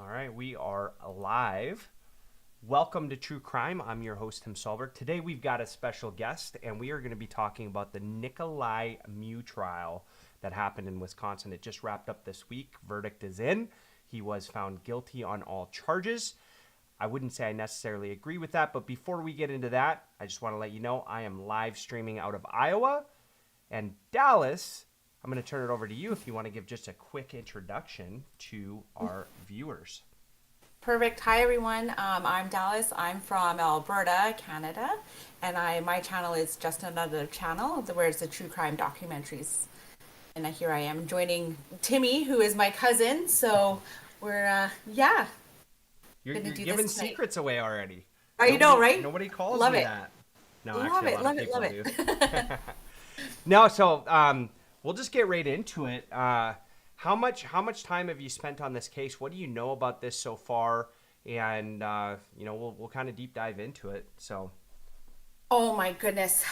All right, we are live. Welcome to True Crime. I'm your host, Tim Solberg. Today we've got a special guest, and we are going to be talking about the Nicolai Mui Trial that happened in Wisconsin. It just wrapped up this week. Verdict is in. He was found guilty on all charges. I wouldn't say I necessarily agree with that, but before we get into that, I just want to let you know I am live streaming out of Iowa and Dallas. I'm going to turn it over to you if you want to give just a quick introduction to our viewers. Perfect. Hi, everyone. I'm Dallas. I'm from Alberta, Canada, and my channel is just another channel where it's the true crime documentaries. And here I am joining Timmy, who is my cousin. So we're You're, gonna you're do giving this tonight. secrets away already. I know, Nobody right? nobody calls Love me it. that. No, Love actually, a it. lot of Love it. people Love do. it. No, so we'll just get right into it. How much time have you spent on this case? What do you know about this so far? And we'll kind of deep dive into it. So Oh my goodness.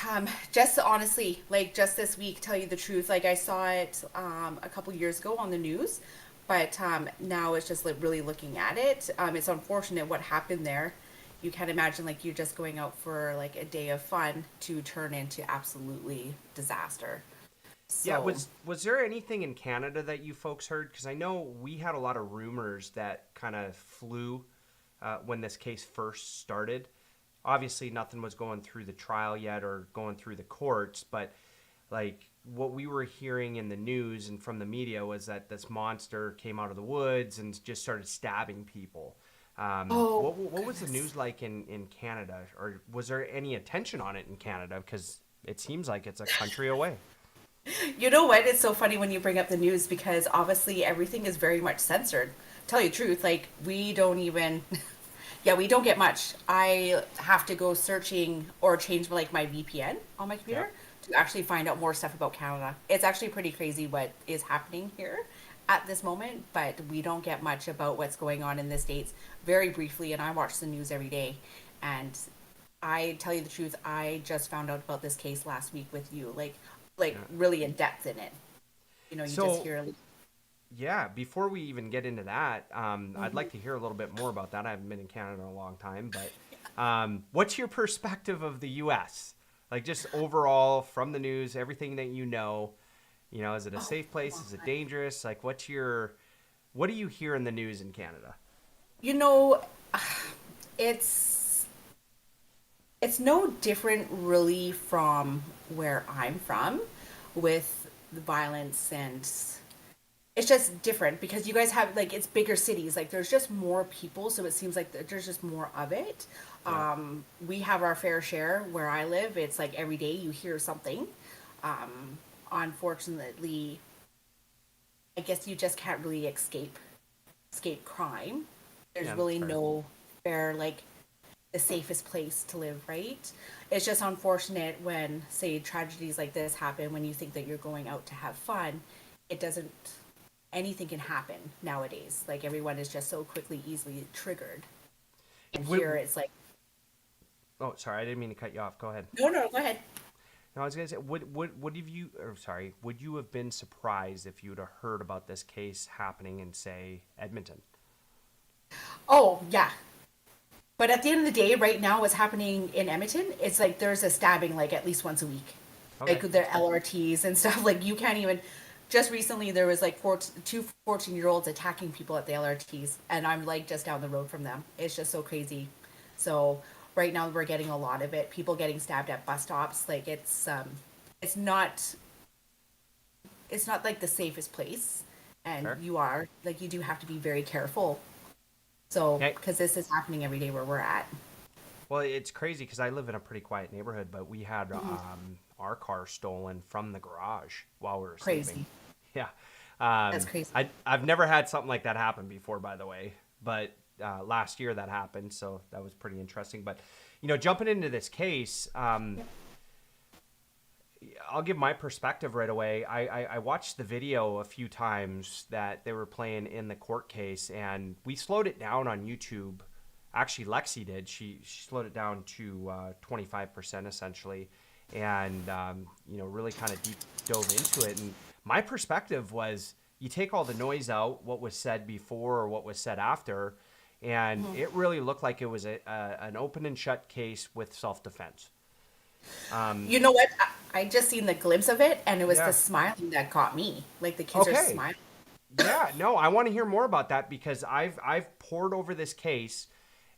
Just honestly, like just this week, tell you the truth, like I saw it a couple years ago on the news, but now it's just like really looking at it. It's unfortunate what happened there. You can't imagine like you just going out for like a day of fun to turn into absolutely disaster. yeah, So, was there anything in Canada that you folks heard? Because I know we had a lot of rumors that kind of flew when this case first started. Obviously, nothing was going through the trial yet or going through the courts, but like what we were hearing in the news and from the media was that this monster came out of the woods and just started stabbing people. oh What was the goodness. news like in Canada, or was there any attention on it in Canada? Because it seems like it's a country away. You know what? It's so funny when you bring up the news because obviously everything is very much censored. Tell you the truth, like we don't even yeah, we don't get much. I have to go searching or change like my VPN on my Yeah, computer to actually find out more stuff about Canada. It's actually pretty crazy what is happening here at this moment, but we don't get much about what's going on in the States very briefly, and I watch the news every day. And I tell you the truth, I just found out about this case last week with you, like yeah. really in depth in it. You know, you just So hear like, yeah, before we even get into that, I'd mhm. like to hear a little bit more about that. I haven't been in Canada in a long time, but what's your perspective of the U.S.? Like just overall from the news, everything that you know. You know, is it a Oh, safe come place? Is it on. dangerous? Like, what do you hear in the news in Canada? You know, it's it's no different really from where I'm from with the violence, and it's just different because you guys have like it's bigger cities, like there's just more people, so it seems like there's just more of it. Yeah, We have our fair share where I live. It's like every day you hear something. Unfortunately, I guess you just can't really escape crime. There's yeah, that's really fair. no fair like the safest place to live, right? It's just unfortunate when, say, tragedies like this happen when you think that you're going out to have fun. It doesn't, anything can happen nowadays. Like everyone is just so quickly, easily triggered. And Wait, here it's like, oh, sorry, I didn't mean to cut you off. Go ahead. no, no, go ahead. No, I was gonna say, would have you, or sorry, would you have been surprised if you'd have heard about this case happening in, say, Edmonton? Oh, yeah. But at the end of the day, right now, what's happening in Edmonton, it's like there's a stabbing like at least once a week. Okay, Like that's their fair. LRTs and stuff. Like you can't even. Just recently, there was like two 14-year-olds attacking people at the LRTs, and I'm like just down the road from them. It's just so crazy. So right now, we're getting a lot of it. People getting stabbed at bus stops. Like it's not it's not like the safest place, and Fair. you are like you do have to be very careful. So Okay. because this is happening every day where we're at. Well, it's crazy because I live in a pretty quiet neighborhood, but we had Mhm. our car stolen from the garage while we were sleeping. Crazy. Yeah. That's crazy. I've never had something like that happen before, by the way, but last year that happened, so that was pretty interesting. But jumping into this case, I'll give my perspective right away. I watched the video a few times that they were playing in the court case, and we slowed it down on YouTube. Actually, Lexi did. She slowed it down to 25% essentially, and really kind of deep dove into it. And my perspective was you take all the noise out, what was said before or what was said after, and Mhm. it really looked like it was an open and shut case with self-defense. You know what? I just seen the glimpse of it, and it was the Yeah. smiling that got me. Like the kids are Okay. smiling. Yeah, no, I want to hear more about that because I've pored over this case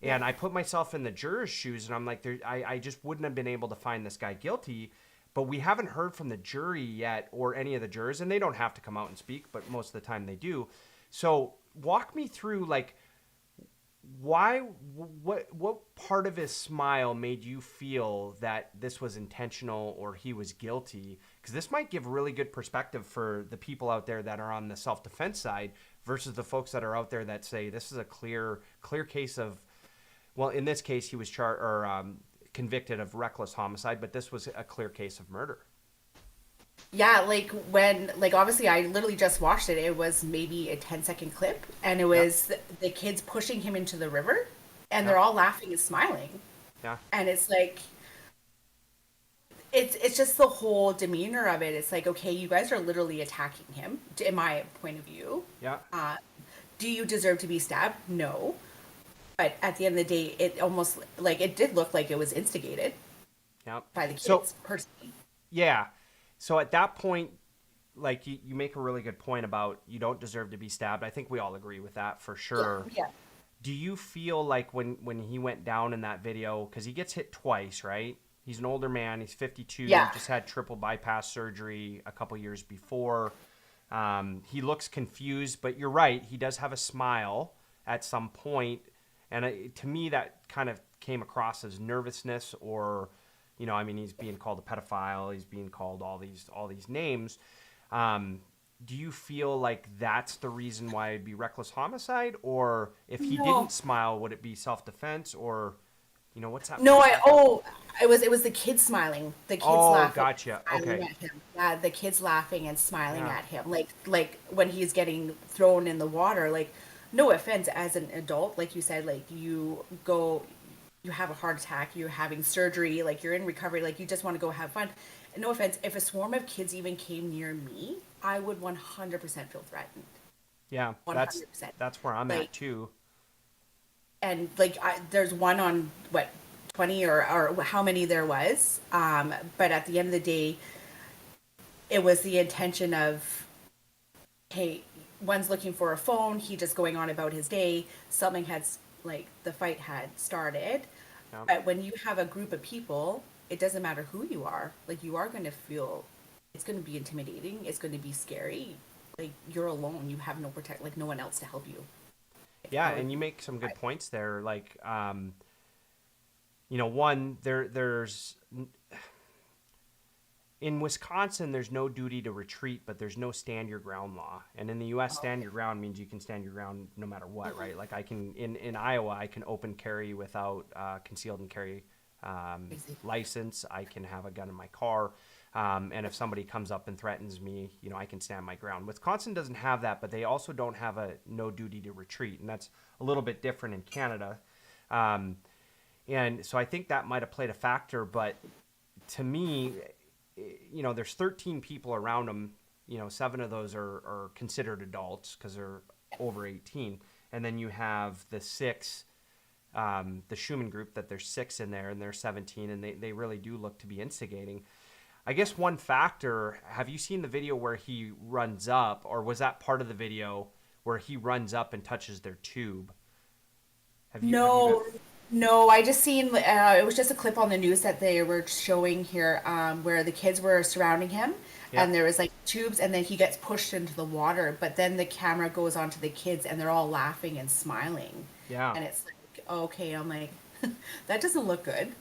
Yeah. and I put myself in the juror's shoes and I'm like I just wouldn't have been able to find this guy guilty, but we haven't heard from the jury yet or any of the jurors and they don't have to come out and speak, but most of the time they do. So, walk me through like why what part of his smile made you feel that this was intentional or he was guilty, because this might give really good perspective for the people out there that are on the self-defense side versus the folks that are out there that say this is a clear case of, well, in this case he was charged or convicted of reckless homicide, but this was a clear case of murder. Yeah, like when, like obviously I literally just watched it. It was maybe a 10-second clip, and it Yeah, was the kids pushing him into the river, and yeah, they're all laughing and smiling. yeah, And it's like, it's just the whole demeanor of it. It's like, okay, you guys are literally attacking him, in my point of view. yeah, Uh, do you deserve to be stabbed? No. But at the end of the day, it almost like it did look like it was instigated yeah. by the So kids personally. yeah, so at that point, like you make a really good point about you don't deserve to be stabbed. I think we all agree with that for Yeah, sure. yeah, Do you feel like when he went down in that video, because he gets hit twice, right? He's an older man. He's 52. yeah. Just had triple bypass surgery a couple years before. He looks confused, but you're right. He does have a smile at some point, and to me that kind of came across as nervousness, or, I mean, he's being called a pedophile. He's being called all these names. Um, do you feel like that's the reason why it'd be reckless homicide, or if he didn't No. smile, would it be self defense, or what's that No, perspective? it was the kids smiling, the kids Oh, laughing, gotcha. smiling Okay. at him. Yeah, the kids laughing and smiling Yeah. at him, like when he's getting thrown in the water. Like, no offense, as an adult, like you said, like you have a heart attack, you're having surgery, like you're in recovery, like you just want to go have fun. And no offense, if a swarm of kids even came near me, I would 100% feel threatened. Yeah. That's 100%. that's where I'm Like, at too. and like there's one on what 20 or how many there was, but at the end of the day it was the intention of, hey, one's looking for a phone, he just going on about his day, something had, like the fight had started. Yeah. But when you have a group of people, it doesn't matter who you are, like you are going to feel, it's going to be intimidating, it's going to be scary. Like you're alone, you have no protect, like no one else to help you. Like, Yeah, I would and you be make some good terrified. points there. Like, one there's in Wisconsin, there's no duty to retreat, but there's no stand your ground law. And in the U.S., Oh, stand okay. your ground means you can stand your ground no matter what, Mhm. right? Like I can in Iowa, I can open carry without concealed and carry Crazy. license. I can have a gun in my car, and if somebody comes up and threatens me, I can stand my ground. Wisconsin doesn't have that, but they also don't have a no duty to retreat, and that's a little bit different in Canada. Um, and so I think that might have played a factor, but to me, there's 13 people around him. Seven of those are considered adults because they're over 18. And then you have the six, the Schumann group, that there's six in there and they're 17, and they really do look to be instigating. I guess one factor, have you seen the video where he runs up, or was that part of the video where he runs up and touches their tube? Have you got? No, no, I just seen it was just a clip on the news that they were showing here, where the kids were surrounding him, Yeah, and there was like tubes, and then he gets pushed into the water, but then the camera goes on to the kids, and they're all laughing and smiling, yeah, and it's like, okay, I'm like, that doesn't look good,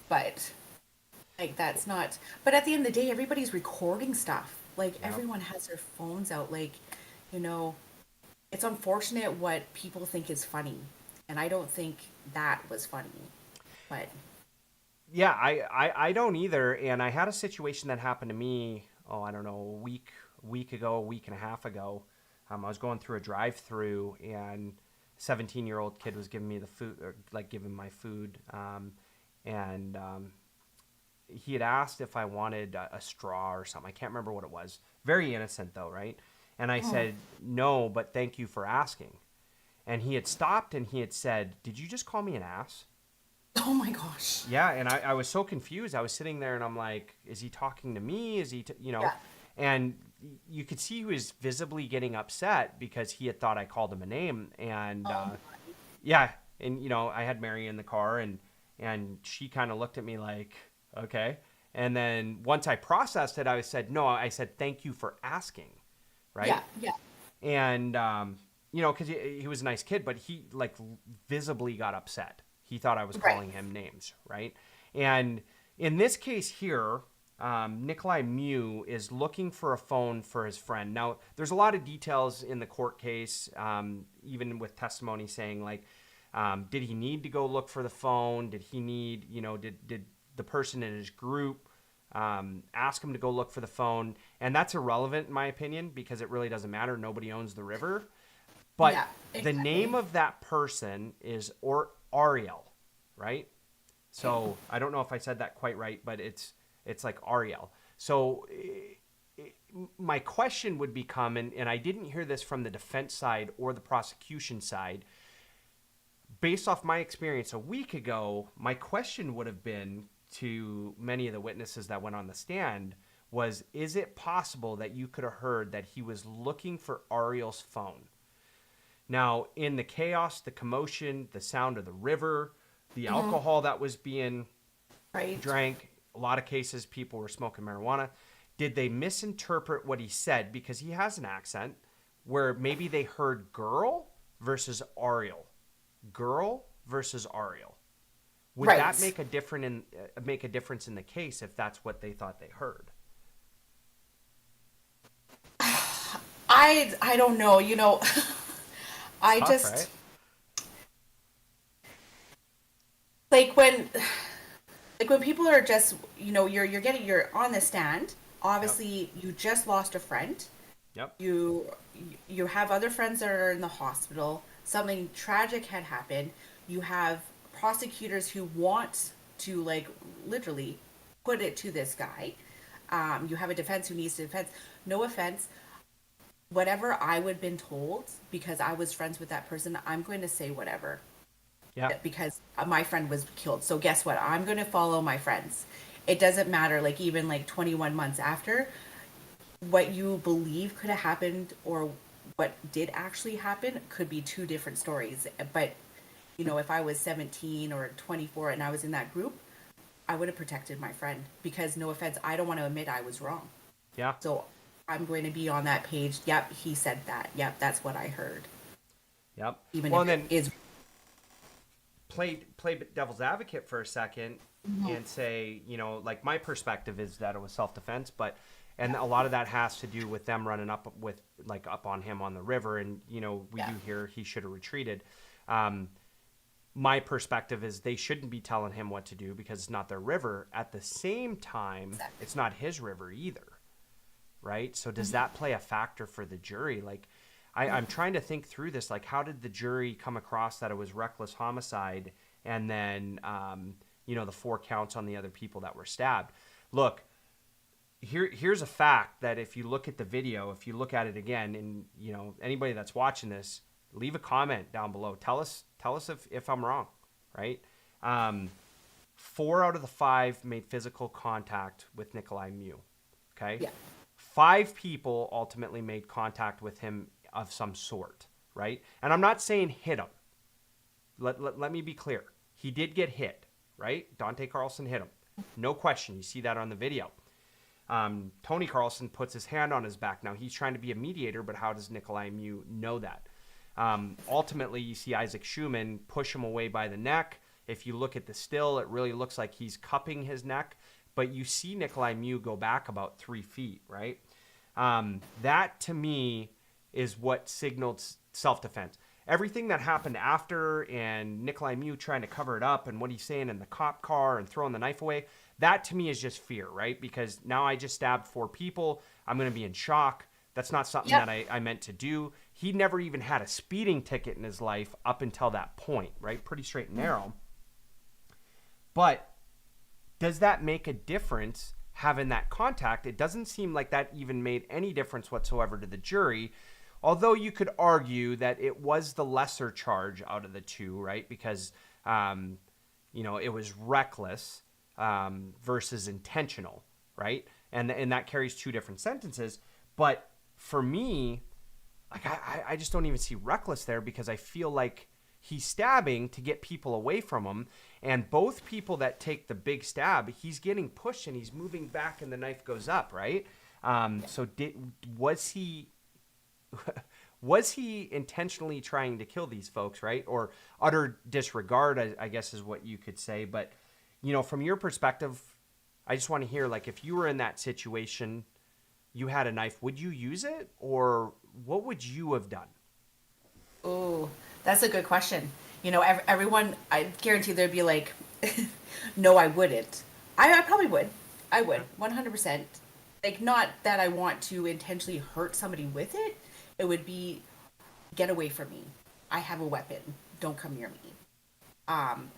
but like that's not. But at the end of the day, everybody's recording stuff. Like yeah. everyone has their phones out. Like, you know, it's unfortunate what people think is funny, and I don't think that was funny. But Yeah, I don't either. And I had a situation that happened to me, oh, I don't know, a week ago, a week and a half ago. I was going through a drive-through, and 17-year-old kid was giving me the food, or like giving my food, and he had asked if I wanted a straw or something. I can't remember what it was. Very innocent though, right? And I Oh, said, no, but thank you for asking. And he had stopped and he had said, did you just call me an ass? oh my gosh. Yeah, and I was so confused. I was sitting there and I'm like, is he talking to me? Is he, Yeah. and you could see he was visibly getting upset because he had thought I called him a name. And Oh, yeah, and I had Mary in the car and she kind of looked at me like, okay. And then once I processed it, I said, no, I said, thank you for asking, yeah, right? yeah. And because he was a nice kid, but he like visibly got upset. He thought I was Right. calling him names, right? And in this case here, Nicolai Mui is looking for a phone for his friend. Now, there's a lot of details in the court case, even with testimony saying like, did he need to go look for the phone? Did he need, did the person in his group ask him to go look for the phone? And that's irrelevant in my opinion because it really doesn't matter. Nobody owns the river. But Yeah, the name exactly. of that person is Ariel, right? Okay. So I don't know if I said that quite right, but it's like Ariel. So my question would become, and I didn't hear this from the defense side or the prosecution side, based off my experience a week ago, my question would have been to many of the witnesses that went on the stand was, is it possible that you could have heard that he was looking for Ariel's phone? Now, in the chaos, the commotion, the sound of the river, the Hmm. alcohol that was being Right. drank, a lot of cases people were smoking marijuana. Did they misinterpret what he said because he has an accent where maybe they heard girl versus Ariel? Girl versus Ariel. Would that Right. make a difference in the case if that's what they thought they heard? I don't know, It's I tough, right? just like when people are just, you're on the stand. Yep. Obviously, you just lost a friend. Yep. You you have other friends that are in the hospital. Something tragic had happened. You have prosecutors who want to like literally put it to this guy. You have a defense who needs to defend. No offense, whatever I would have been told because I was friends with that person, I'm going to say whatever Yeah. because my friend was killed. So guess what? I'm going to follow my friends. It doesn't matter, like even like 21 months after, what you believe could have happened or what did actually happen could be two different stories. But, if I was 17 or 24 and I was in that group, I would have protected my friend because, no offense, I don't want to admit I was wrong. Yeah. So I'm going to be on that page. Yep, he said that. Yep, that's what I heard. Yep. Even Well, if and it then is. play devil's advocate for a second and say, like my perspective is that it was self-defense, but and Yeah, a lot of that has to do with them running up with like up on him on the river, and we yeah, do hear he should have retreated. Um, my perspective is they shouldn't be telling him what to do because it's not their river. At the same time, exactly. it's not his river either, right? So does that play a factor for the jury? Like, I'm trying to think through this. Like, how did the jury come across that it was reckless homicide, and then the 4 counts on the other people that were stabbed? Look, here's a fact that if you look at the video, if you look at it again, and anybody that's watching this, leave a comment down below. Tell us if I'm wrong, right? Um, 4 out of the 5 made physical contact with Nicolai Mui. Okay, Yeah, 5 people ultimately made contact with him of some sort, right? And I'm not saying hit him. Let me be clear. He did get hit, right? Dante Carlson hit him. No question. You see that on the video. Tony Carlson puts his hand on his back. Now, he's trying to be a mediator, but how does Nicolai Mui know that? Ultimately, you see Isaac Schumann push him away by the neck. If you look at the still, it really looks like he's cupping his neck. But you see Nicolai Mui go back about 3 feet, right? That, to me, is what signaled self-defense. Everything that happened after and Nicolai Mui trying to cover it up and what he's saying in the cop car and throwing the knife away, that to me is just fear, right? Because now I just stabbed 4 people. I'm going to be in shock. That's not something yep, that I meant to do. He never even had a speeding ticket in his life up until that point, right? Pretty straight and narrow. But does that make a difference having that contact. It doesn't seem like that even made any difference whatsoever to the jury. Although you could argue that it was the lesser charge out of the two, right? Because, it was reckless versus intentional, right? And that carries two different sentences. But for me, like I just don't even see reckless there, because I feel like he's stabbing to get people away from him, and both people that take the big stab, he's getting pushed and he's moving back and the knife goes up, right? So was he was he intentionally trying to kill these folks, right? Or utter disregard, I guess is what you could say. But, from your perspective, I just want to hear, like, if you were in that situation, you had a knife, would you use it, or what would you have done? Oh, that's a good question. Everyone, I guarantee there'd be like, no, I wouldn't. I probably would. I would, 100%. Like, not that I want to intentionally hurt somebody with it. It would be, get away from me. I have a weapon. Don't come near me.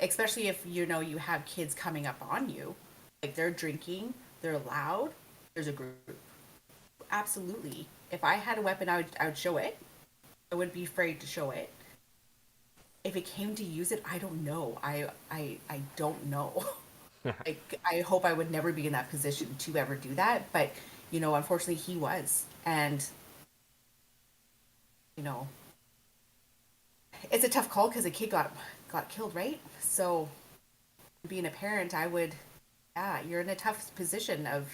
Especially if, you have kids coming up on you. Like, they're drinking, they're loud, there's a group. Absolutely. If I had a weapon, I would show it. I wouldn't be afraid to show it. If it came to use it, I don't know. I don't know. I hope I would never be in that position to ever do that. But, unfortunately he was. And, you know, it's a tough call because a kid got killed, right? So being a parent, I would, yeah, you're in a tough position of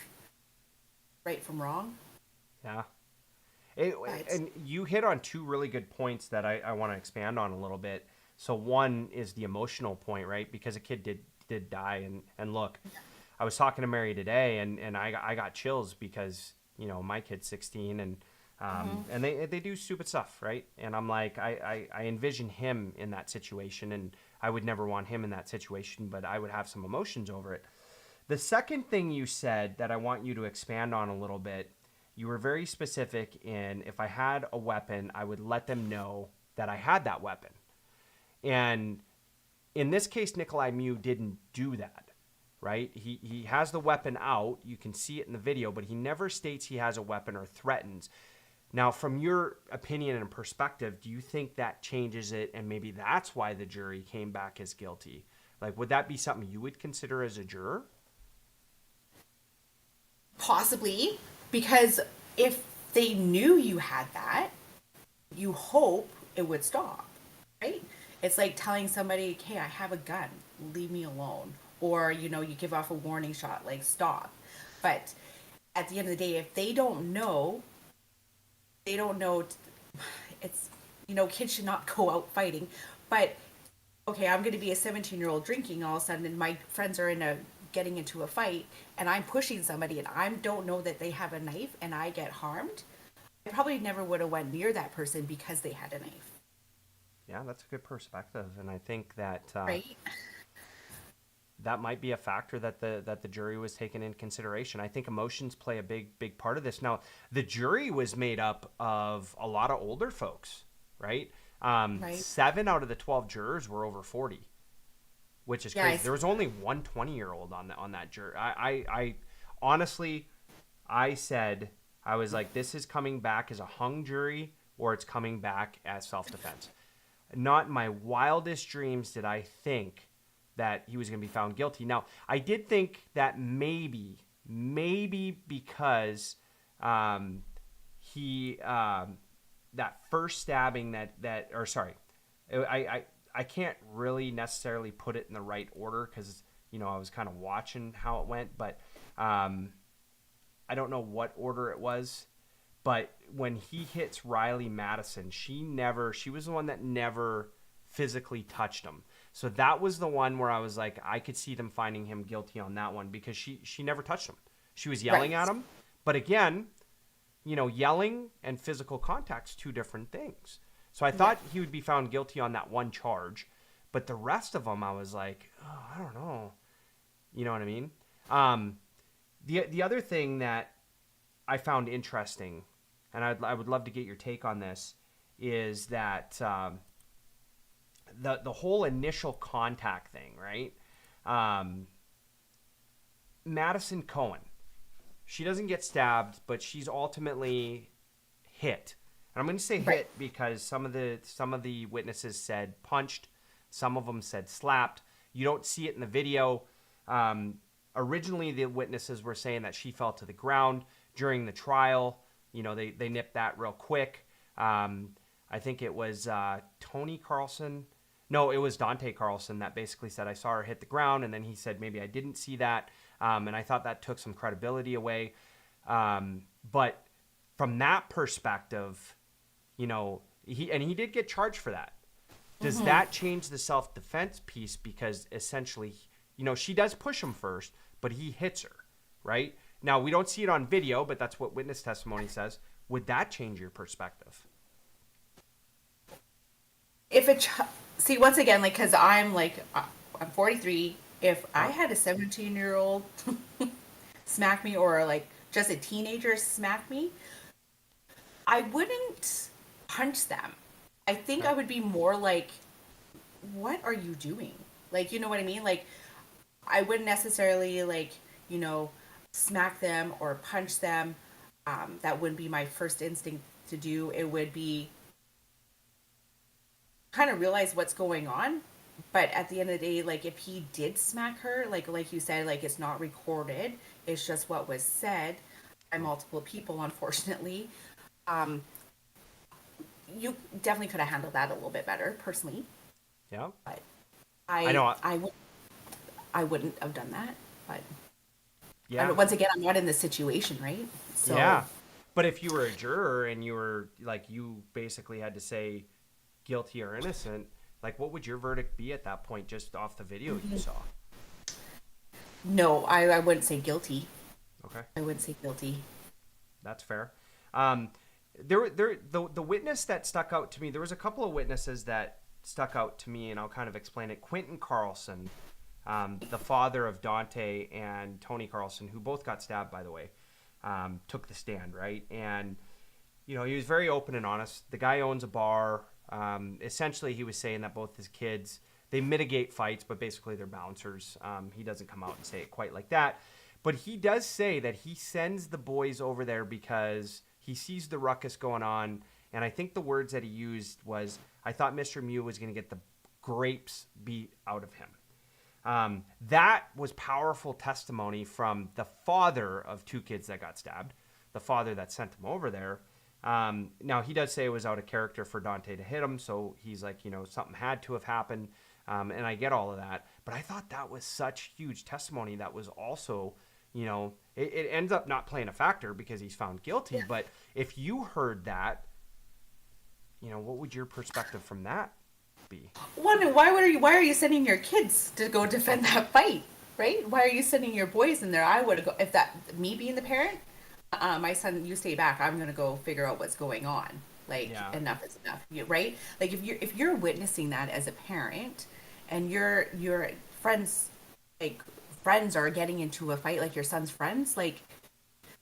right from wrong. Yeah. But And you hit on two really good points that I want to expand on a little bit. So one is the emotional point, right? Because a kid did die, and look, I was talking to Mary today, and I got chills because my kid's 16, and they do stupid stuff, right? And I'm like, I envision him in that situation, and I would never want him in that situation, but I would have some emotions over it. The second thing you said that I want you to expand on a little bit, you were very specific in, if I had a weapon, I would let them know that I had that weapon. And in this case, Nicolai Mui didn't do that, right? He has the weapon out. You can see it in the video, but he never states he has a weapon or threatens. Now, from your opinion and perspective, do you think that changes it, and maybe that's why the jury came back as guilty? Like, would that be something you would consider as a juror? possibly, because if they knew you had that, you hope it would stop, right? It's like telling somebody, "Hey, I have a gun. Leave me alone." Or, you give off a warning shot, like, stop. But at the end of the day, if they don't know, it's, kids should not go out fighting. But, okay, I'm going to be a 17-year-old drinking all of a sudden, and my friends are getting into a fight, and I'm pushing somebody, and I don't know that they have a knife, and I get harmed. I probably never would have went near that person because they had a knife. Yeah, that's a good perspective, and I think that Right? that might be a factor that the jury was taking in consideration. I think emotions play a big part of this. Now, the jury was made up of a lot of older folks, right? Right. 7 out of the 12 jurors were over 40, which is Yeah, crazy. There was only one 20-year-old on that jury. I honestly, I said, I was like, this is coming back as a hung jury, or it's coming back as self-defense. Not in my wildest dreams did I think that he was going to be found guilty. Now, I did think that maybe because he that first stabbing or sorry, I can't really necessarily put it in the right order because I was kind of watching how it went, but I don't know what order it was. But when he hits Riley Madison, she was the one that never physically touched him. So that was the one where I was like, I could see them finding him guilty on that one because she never touched him. She was yelling at Right. him. But again, yelling and physical contact's two different things. So I Yeah. thought he would be found guilty on that one charge. But the rest of them, I was like, oh, I don't know. You know what I mean? The other thing that I found interesting, and I would love to get your take on this, is that the whole initial contact thing, right? Madison Cohen, she doesn't get stabbed, but she's ultimately hit. And I'm going to say Right. hit because some of the witnesses said punched, some of them said slapped. You don't see it in the video. Um, Originally, the witnesses were saying that she fell to the ground during the trial. You know, they nipped that real quick. I think it was Tony Carlson. No, it was Dante Carlson that basically said, I saw her hit the ground. And then he said, maybe I didn't see that. And I thought that took some credibility away. But from that perspective, you know, he did get charged for that. Does that change the self-defense piece? Because essentially, you know, she does push him first, but he hits her, right? Now, we don't see it on video, but that's what witness testimony says. Would that change your perspective? If it see once again, like, because I'm 43. If I Huh? had a 17-year-old smack me, or like just a teenager smack me, I wouldn't punch them. I think Okay. I would be more like, what are you doing? Like, you know what I mean? Like, I wouldn't necessarily, like, you know, smack them or punch them. That wouldn't be my first instinct to do. It would be kind of realize what's going on. But at the end of the day, like, if he did smack her, like you said, like, it's not recorded. It's just what was said by Hmm. multiple people, unfortunately. Um, you definitely could have handled that a little bit better, personally. Yeah. But I know. I wouldn't have done that. But Yeah. once again, I'm not in the situation, right? So Yeah. But if you were a juror and you were like, you basically had to say guilty or innocent, like, what would your verdict be at that point, just off the video you saw? no, I wouldn't say guilty. Okay. I wouldn't say guilty. That's fair. The witness that stuck out to me, there was a couple of witnesses that stuck out to me, and I'll kind of explain it. Quentin Carlson, the father of Dante and Tony Carlson, who both got stabbed, by the way, took the stand, right? And, you know, he was very open and honest. The guy owns a bar. Essentially, he was saying that both his kids, they mitigate fights, but basically they're bouncers. He doesn't come out and say it quite like that. But he does say that he sends the boys over there because he sees the ruckus going on. And I think the words that he used was, I thought Mr. Mew was going to get the grapes beat out of him. That was powerful testimony from the father of two kids that got stabbed, the father that sent him over there. Now, he does say it was out of character for Dante to hit him, so he's like, you know, something had to have happened, and I get all of that. But I thought that was such huge testimony that was also, you know, it ends up not playing a factor because he's found guilty. But if you heard that, you know, what would your perspective from that be? One, why are you sending your kids to go defend that fight, right? Why are you sending your boys in there? I would go if that me being the parent. My son, you stay back. I'm gonna go figure out what's going on. Like, Yeah. enough is enough, right? Like, if you're witnessing that as a parent, and your friends, like, friends are getting into a fight, like your son's friends, like,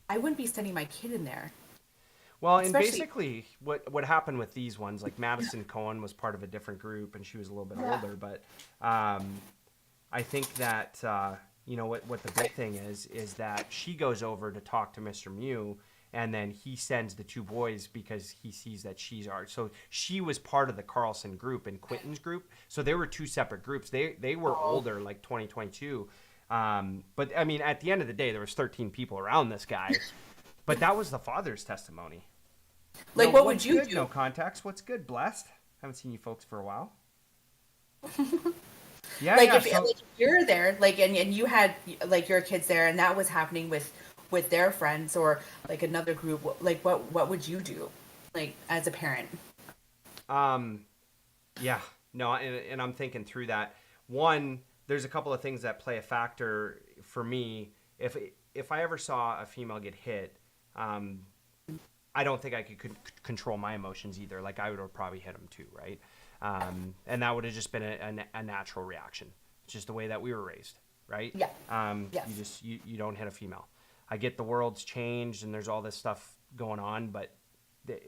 I wouldn't be sending my kid in there, Well, and especially. basically, what happened with these ones, like Madison Cohen was part of a different group, and she was a little bit Yeah. older. But I think that you know what the big thing is that she goes over to talk to Mr. Mew, and then he sends the two boys because he sees that she's art. So she was part of the Carlson group and Quentin's group. So they were two separate groups. They were Oh. older, like 2022. But I mean, at the end of the day, there was 13 people around this guy. But that was the father's testimony. No, Like, what would what's you good? do? No context. What's good? Blessed. Haven't seen you folks for a while. Yeah, Like, yeah. if So you're there, like, and you had like your kids there, and that was happening with their friends, or like another group, like, what would you do, like, as a parent? Um, yeah, no, and I'm thinking through that. One, there's a couple of things that play a factor for me. If I ever saw a female get hit, um, I don't think I could control my emotions either. Like I would have probably hit them too, right? And that would have just been a natural reaction. It's just the way that we were raised, right? Yeah. You Yes. just you don't hit a female. I get the world's changed and there's all this stuff going on, but th-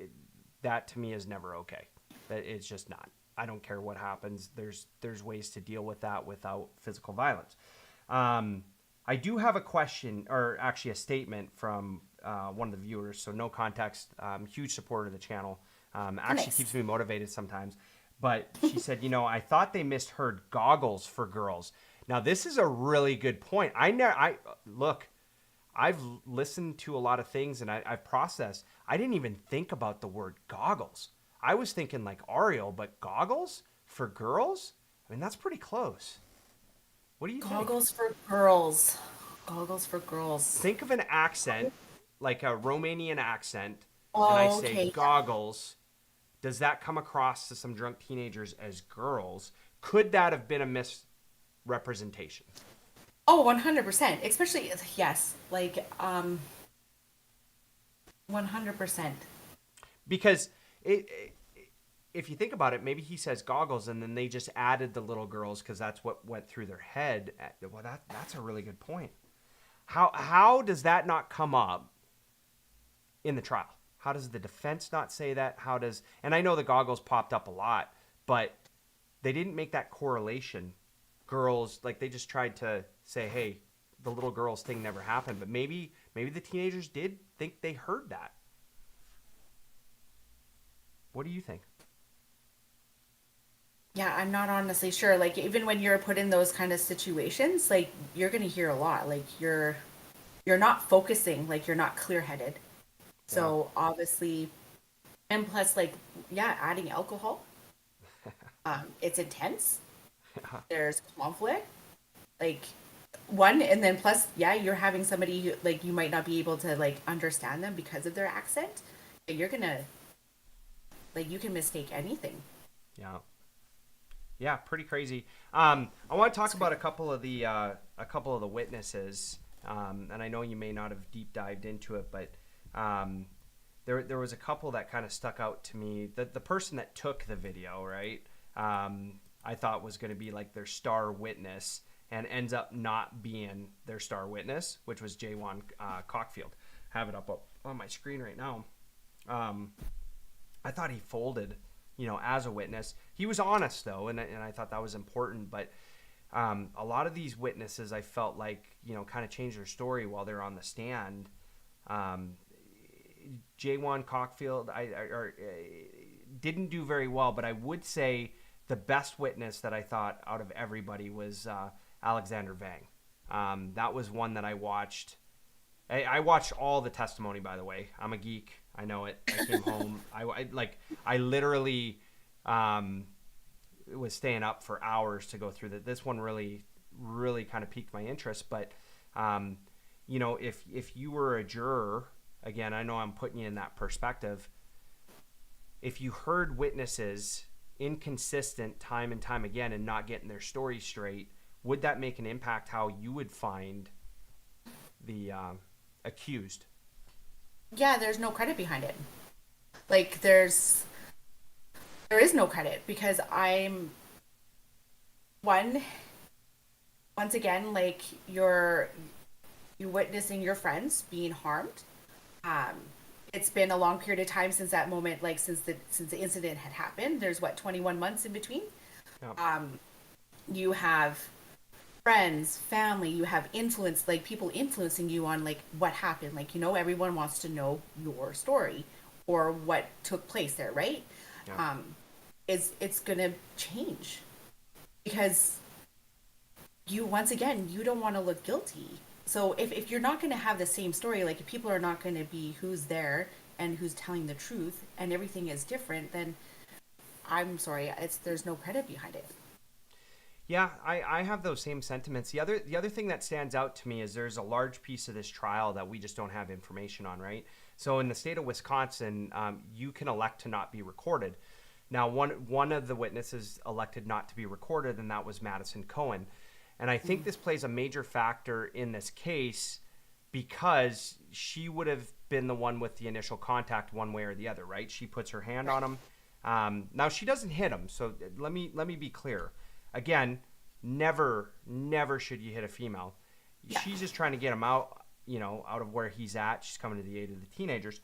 that to me is never okay. That it's just not. I don't care what happens. There's ways to deal with that without physical violence. Um, I do have a question, or actually a statement from one of the viewers. So no context. Huge supporter of the channel. Oh, Actually nice. keeps me motivated sometimes. But she said, I thought they misheard goggles for girls. Now this is a really good point. I look. I've listened to a lot of things and I've processed. I didn't even think about the word goggles. I was thinking like Ariel, but goggles for girls? I mean, that's pretty close. What do you think? Goggles for girls. Goggles for girls. Think of an accent, like a Romanian accent, and I Oh, say okay. goggles. Does that come across to some drunk teenagers as girls? Could that have been a misrepresentation? Oh, 100%. Especially, yes, like, 100%. Because if you think about it, maybe he says goggles, and then they just added the little girls because that's what went through their head. Well, that's a really good point. How does that not come up in the trial? How does the defense not say that? And I know the goggles popped up a lot, but they didn't make that correlation. Girls, like they just tried to say, hey, the little girls thing never happened, but maybe the teenagers did think they heard that. What do you think? Yeah, I'm not honestly sure. Like, even when you're put in those kind of situations, like, you're going to hear a lot. Like, you're not focusing, like, you're not clear-headed. Yeah. So, obviously, and plus, like, yeah, adding alcohol, it's intense. There's conflict. Like, one, and then plus, yeah, you're having somebody who, like, you might not be able to, like, understand them because of their accent. But you're gonna, like, you can mistake anything. Yeah. Yeah, pretty crazy. I want to talk It's about crazy. a couple of the witnesses, and I know you may not have deep dived into it, but um, there was a couple that kind of stuck out to me. The person that took the video, right? I thought was going to be like their star witness, and ends up not being their star witness, which was J1 Cockfield. Have it up on my screen right now. Um, I thought he folded, as a witness. He was honest though, and I thought that was important. But a lot of these witnesses, I felt like kind of changed their story while they're on the stand. Um, J1 Cockfield, didn't do very well, but I would say the best witness that I thought out of everybody was Alexander Vang. That was one that I watched. I watched all the testimony, by the way. I'm a geek. I know it. I came home. I literally was staying up for hours to go through that. This one really, really kind of piqued my interest. But if you were a juror, again, I know I'm putting you in that perspective. If you heard witnesses inconsistent time and time again and not getting their story straight, would that make an impact how you would find the accused? Yeah, there's no credit behind it. Like, there is no credit because I'm one, once again, like, you're witnessing your friends being harmed. Um, it's been a long period of time since that moment, like, since the incident had happened. There's what, 21 months in between. Yeah. You have friends, family, you have influence, like, people influencing you on, like, what happened. Like, everyone wants to know your story or what took place there, right? Yeah. It's gonna change because once again, you don't want to look guilty. So if you're not going to have the same story, like, if people are not going to be who's there and who's telling the truth and everything is different, then I'm sorry, there's no credit behind it. Yeah, I have those same sentiments. The other thing that stands out to me is there's a large piece of this trial that we just don't have information on, right? So in the state of Wisconsin, you can elect to not be recorded. Now, one of the witnesses elected not to be recorded, and that was Madison Cohen. And I think this plays a major factor in this case because she would have been the one with the initial contact one way or the other, right? She puts her hand on Right. him. Now she doesn't hit him, so let me be clear. Again, never should you hit a female. Yeah. She's just trying to get him out, out of where he's at. She's coming to the aid of the teenagers.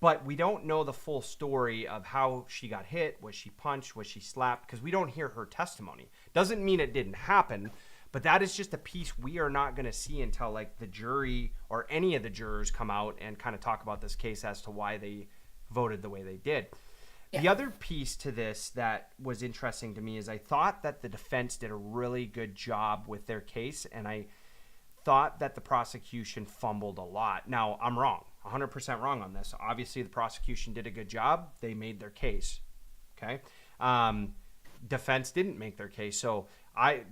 But we don't know the full story of how she got hit. Was she punched? Was she slapped? Because we don't hear her testimony. Doesn't mean it didn't happen, But that is just a piece we are not going to see until like the jury or any of the jurors come out and kind of talk about this case as to why they voted the way they did. Yeah. The other piece to this that was interesting to me is I thought that the defense did a really good job with their case, and I thought that the prosecution fumbled a lot. Now, I'm wrong, 100% wrong on this. Obviously, the prosecution did a good job. They made their case. Okay. Defense didn't make their case. So I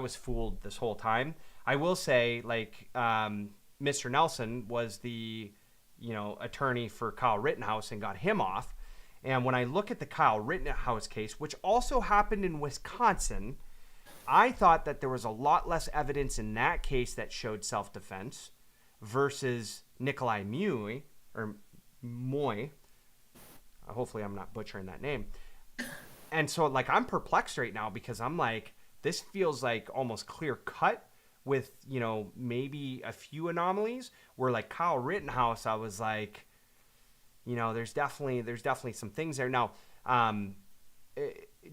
was fooled this whole time. I will say, like, Mr. Nelson was the, attorney for Kyle Rittenhouse and got him off. And when I look at the Kyle Rittenhouse case, which also happened in Wisconsin, I thought that there was a lot less evidence in that case that showed self-defense versus Nicolai Mui, or Mui. Hopefully I'm not butchering that name. And so, like, I'm perplexed right now because I'm like, this feels like almost clear cut with, maybe a few anomalies where, like, Kyle Rittenhouse, I was like, there's definitely some things there. Now,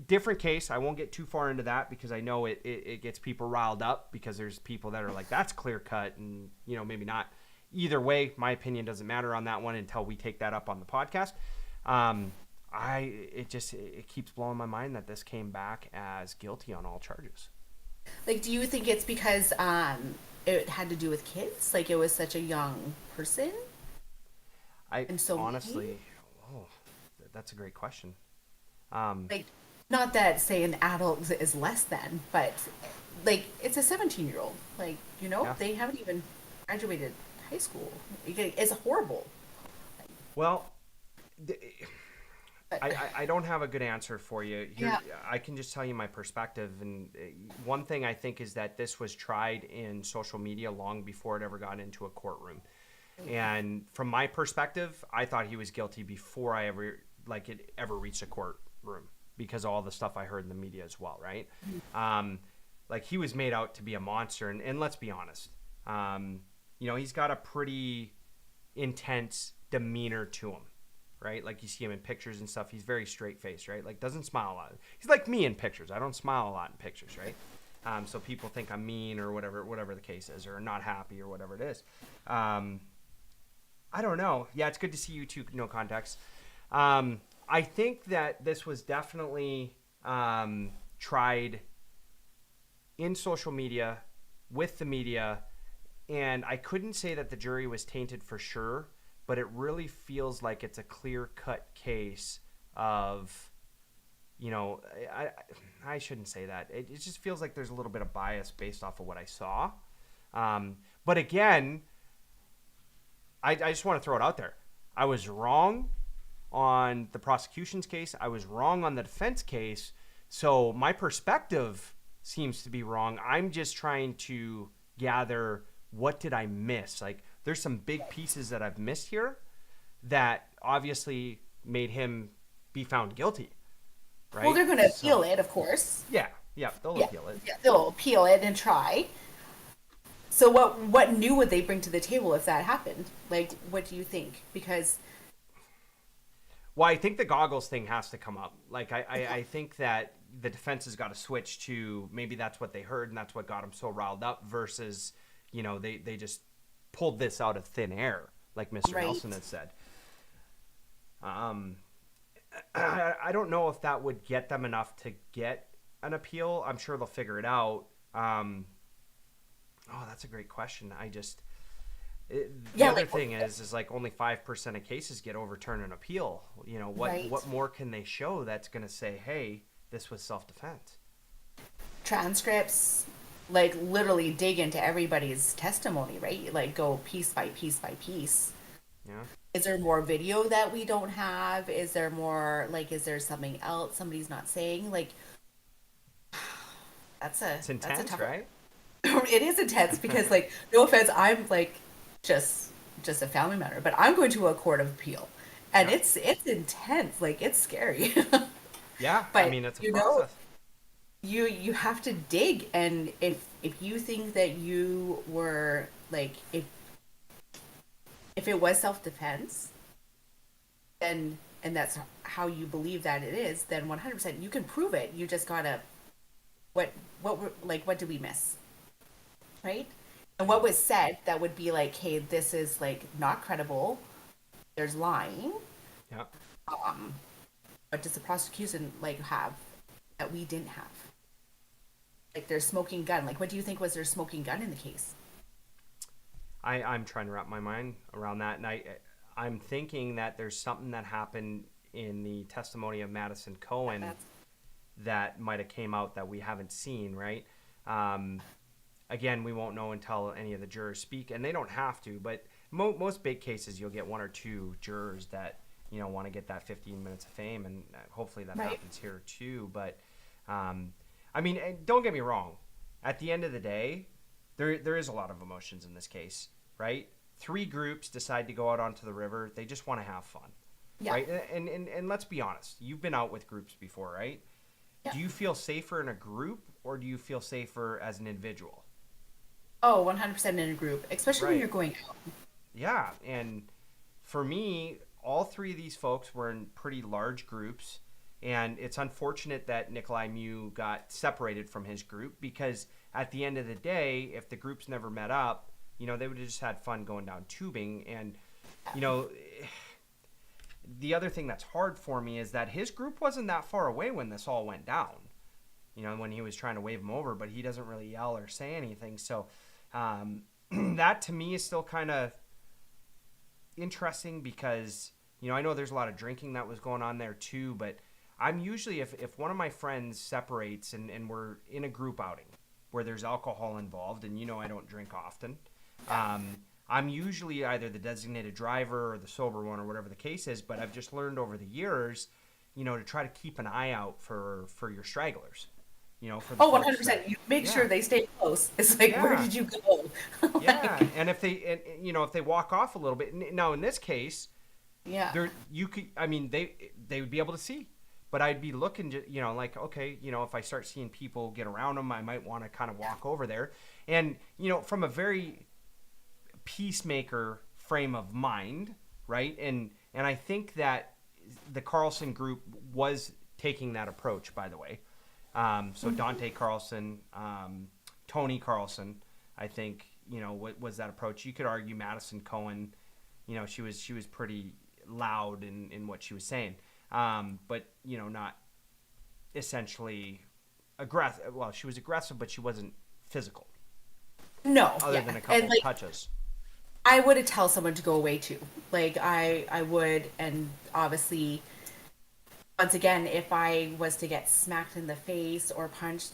different case. I won't get too far into that because I know it gets people riled up because there's people that are like, that's clear cut and, maybe not. Either way, my opinion doesn't matter on that one until we take that up on the podcast. It keeps blowing my mind that this came back as guilty on all charges. Like, do you think it's because it had to do with kids? Like, it was such a young person? And so honestly, that's a great question. Like, not that say an adult is less than, but like it's a 17-year-old. Like, Yeah. they haven't even graduated high school. It's horrible. Well, I don't have a good answer for you. Here, Yeah. I can just tell you my perspective. And one thing I think is that this was tried in social media long before it ever got into a courtroom. And from my perspective, I thought he was guilty before I ever reached a courtroom because of all the stuff I heard in the media as well, right? Like, he was made out to be a monster. And let's be honest, he's got a pretty intense demeanor to him, right? Like, you see him in pictures and stuff. He's very straight-faced, right? Like, doesn't smile a lot. He's like me in pictures. I don't smile a lot in pictures, right? So people think I'm mean or whatever the case is, or not happy or whatever it is. I don't know. Yeah, it's good to see you too, no context. I think that this was definitely tried in social media, with the media, and I couldn't say that the jury was tainted for sure, but it really feels like it's a clear-cut case of, I shouldn't say that. It just feels like there's a little bit of bias based off of what I saw. But again, I just want to throw it out there. I was wrong on the prosecution's case. I was wrong on the defense case. So my perspective seems to be wrong. I'm just trying to gather, what did I miss? Like, there's some big pieces that I've missed here that obviously made him be found guilty, right? Well, they're going to appeal it, of course. Yeah, they'll appeal it. Yeah, they'll appeal it and try. So what new would they bring to the table if that happened? Like, what do you think? Because Well, I think the goggles thing has to come up. Like, I think that the defense has got to switch to maybe that's what they heard and that's what got them so riled up versus, they just pulled this out of thin air, like Mr. Right. Nelson had said. I don't know if that would get them enough to get an appeal. I'm sure they'll figure it out. That's a great question. The other thing is like only 5% of cases get overturned in appeal. Right. What more can they show that's going to say, hey, this was self-defense? transcripts, like literally dig into everybody's testimony, right? Like go piece by piece by piece. Yeah. Is there more video that we don't have? Is there more, like, is there something else somebody's not saying? Like, It's intense, tough, right? it is intense because, like, no offense, I'm like just a family member, but I'm going to a court of appeal, and Yeah. it's intense. Like, it's scary. Yeah. But I mean, it's a you process. know, you have to dig, and if you think that you were like, if it was self-defense, then and that's how you believe that it is, then 100% you can prove it. You just gotta what what did we miss, right? And what was said that would be like, hey, this is like not credible. There's lying. Yeah. What does the prosecution like have that we didn't have? Like their smoking gun. Like what do you think was their smoking gun in the case? I'm trying to wrap my mind around that, and I'm thinking that there's something that happened in the testimony of Madison Cohen That's that might have came out that we haven't seen, right? Um, Again, we won't know until any of the jurors speak, and they don't have to. But most big cases, you'll get one or two jurors that want to get that 15 minutes of fame, and hopefully that right. happens here too. But I mean, don't get me wrong. At the end of the day, there is a lot of emotions in this case, right? Three groups decide to go out onto the river. They just want to have fun, Yeah. right? And let's be honest. You've been out with groups before, right? Yeah. Do you feel safer in a group, or do you feel safer as an individual? Oh, 100% in a group, especially when Right. you're going out. Yeah, and for me, all three of these folks were in pretty large groups, and it's unfortunate that Nicolai Mui got separated from his group because at the end of the day, if the groups never met up, they would have just had fun going down tubing. And you know, the other thing that's hard for me is that his group wasn't that far away when this all went down. When he was trying to wave him over, but he doesn't really yell or say anything. So um, that to me is still kind of interesting because I know there's a lot of drinking that was going on there too, but I'm usually if one of my friends separates and we're in a group outing where there's alcohol involved, and I don't drink often, I'm usually either the designated driver or the sober one or whatever the case is. But I've just learned over the years to try to keep an eye out for your stragglers, for the Oh, folks that. 100%. You make Yeah. sure they stay close. It's like, where Yeah. did you go? Yeah, Like, and if they walk off a little bit, now in this case, yeah. there you could, I mean, they would be able to see, but I'd be looking to, like, okay, if I start seeing people get around them, I might want to kind of walk over there, and from a very peacemaker frame of mind, right, and I think that the Carlson group was taking that approach, by the way. So Dante Carlson, Tony Carlson, I think what was that approach. You could argue Madison Cohen, she was pretty loud in what she was saying, but not essentially aggressive. Well, she was aggressive, but she wasn't physical, No, other yeah. than a couple And of like touches. I would tell someone to go away too. Like I would, and obviously once again, if I was to get smacked in the face or punched,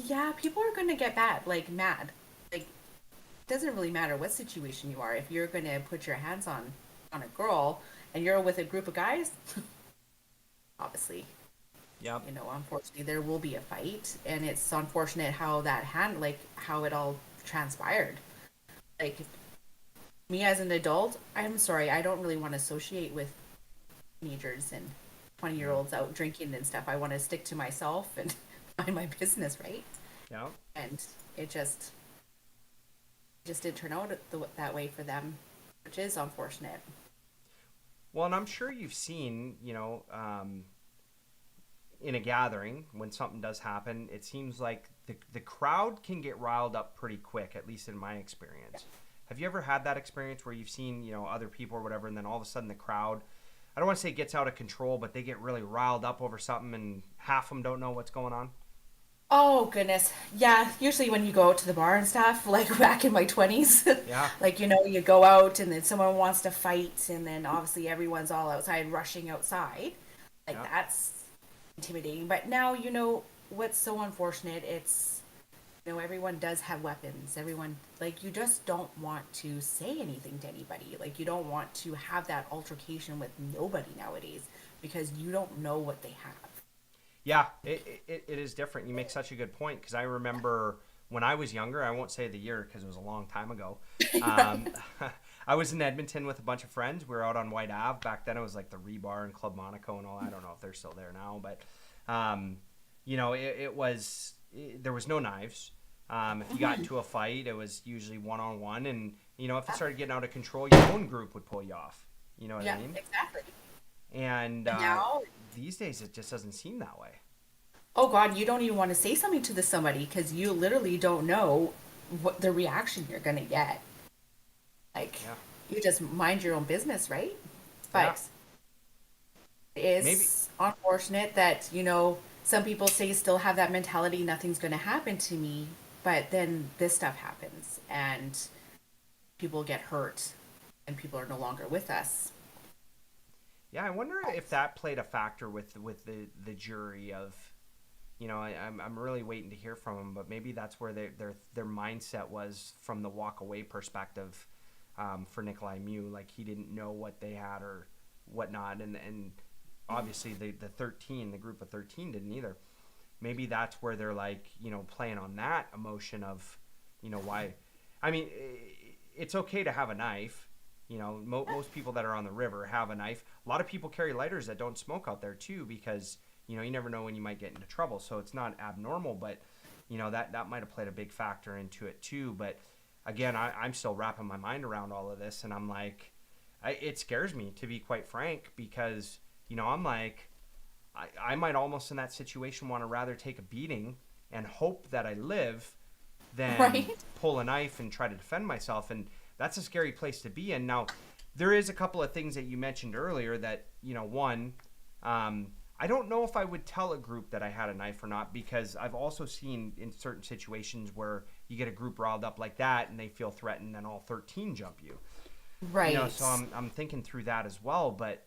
yeah, people are going to get mad. Like it doesn't really matter what situation you are. If you're going to put your hands on a girl and you're with a group of guys, obviously, Yep. unfortunately there will be a fight, and it's unfortunate how how it all transpired. Like me as an adult, I'm sorry, I don't really want to associate with teenagers and 20-year-olds out drinking and stuff. I want to stick to myself and mind my business, right? Yep. And it just didn't turn out that way for them, which is unfortunate. Well, and I'm sure you've seen, in a gathering when something does happen, it seems like the crowd can get riled up pretty quick, at least in my experience. Have you ever had that experience where you've seen, other people or whatever, and then all of a sudden the crowd, I don't want to say gets out of control, but they get really riled up over something and half of them don't know what's going on? Oh goodness. Yeah, usually when you go out to the bar and stuff, like back in my 20s, Yeah. like you go out and then someone wants to fight and then obviously everyone's all outside rushing outside. Like Yeah. that's intimidating. But now what's so unfortunate, it's everyone does have weapons. Everyone like you just don't want to say anything to anybody. Like you don't want to have that altercation with nobody nowadays because you don't know what they have. Yeah, it is different. You make such a good point because I remember when I was younger, I won't say the year because it was a long time ago. Um, I was in Edmonton with a bunch of friends. We were out on White Ave. Back then it was like the Rebar and Club Monaco and all. I don't know if they're still there now, but there was no knives. If you got into a fight, it was usually one-on-one. And, if it started getting out of control, your own group would pull you off. You know what I Yeah, mean? exactly. And And now these days, it just doesn't seem that way. Oh God, you don't even want to say something to somebody because you literally don't know what the reaction you're gonna get. Like, Yeah. you just mind your own business, right? Yeah. But Maybe. it's unfortunate that, some people say still have that mentality, nothing's gonna happen to me, but then this stuff happens and people get hurt and people are no longer with us. Yeah, I wonder if that played a factor with the jury of, I'm really waiting to hear from them, but maybe that's where their mindset was from the walk away perspective, for Nicolai Mui. Like he didn't know what they had or whatnot, and obviously the 13, the group of 13 didn't either. Maybe that's where they're like, playing on that emotion of, why. I mean, it's okay to have a knife. Most people that are on the river have a knife. A lot of people carry lighters that don't smoke out there too, because you never know when you might get into trouble. So it's not abnormal, but that might have played a big factor into it too. But again, I'm still wrapping my mind around all of this, and I'm like, it scares me, to be quite frank, because I'm like, I might almost in that situation want to rather take a beating and hope that I live than Right? pull a knife and try to defend myself. And that's a scary place to be in. Now, there is a couple of things that you mentioned earlier that, one, I don't know if I would tell a group that I had a knife or not, because I've also seen in certain situations where you get a group riled up like that and they feel threatened and all 13 jump you. So Right. I'm thinking through that as well, but